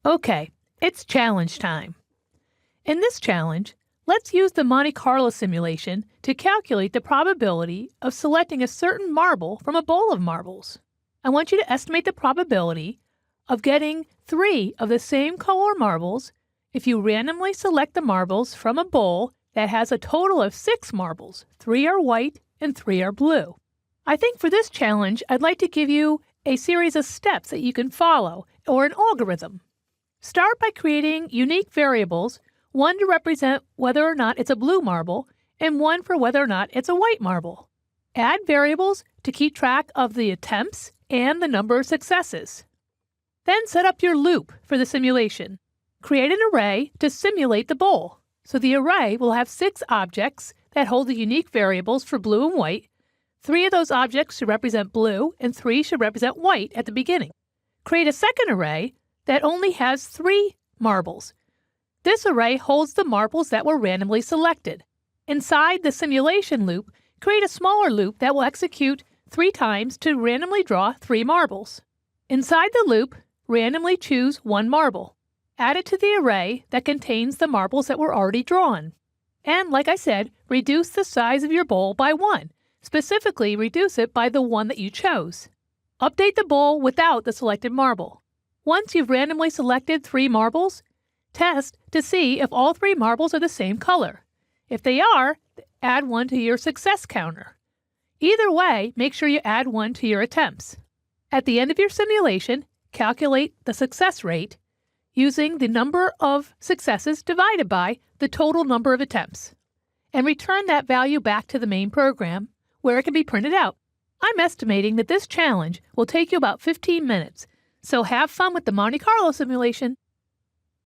Okay, it's challenge time. In this challenge, let's use the Monte Carlo simulation to calculate the probability of selecting a certain marble from a bowl of marbles. I want you to estimate the probability of getting 3 of the same color marbles if you randomly select the marbles from a bowl that has a total of 6 marbles. 3 are white and 3 are blue. I think for this challenge, I'd like to give you a series of steps that you can follow, or an algorithm. Start by creating unique variables, one to represent whether or not it's a blue marble, and one for whether or not it's a white marble. Add variables to keep track of the attempts and the number of successes. Then set up your loop for the simulation. Create an array to simulate the bowl. So the array will have 6 objects that hold the unique variables for blue and white. 3 of those objects should represent blue and 3 should represent white at the beginning. Create a second array that only has 3 marbles. This array holds the marbles that were randomly selected. Inside the simulation loop, create a smaller loop that will execute 3 times to randomly draw 3 marbles. Inside the loop, randomly choose 1 marble. Add it to the array that contains the marbles that were already drawn. And like I said, reduce the size of your bowl by 1. Specifically, reduce it by the one that you chose. Update the bowl without the selected marble. Once you've randomly selected 3 marbles, test to see if all 3 marbles are the same color. If they are, add 1 to your success counter. Either way, make sure you add 1 to your attempts. At the end of your simulation, calculate the success rate using the number of successes divided by the total number of attempts, and return that value back to the main program where it can be printed out. I'm estimating that this challenge will take you about 15 minutes, so have fun with the Monte Carlo simulation.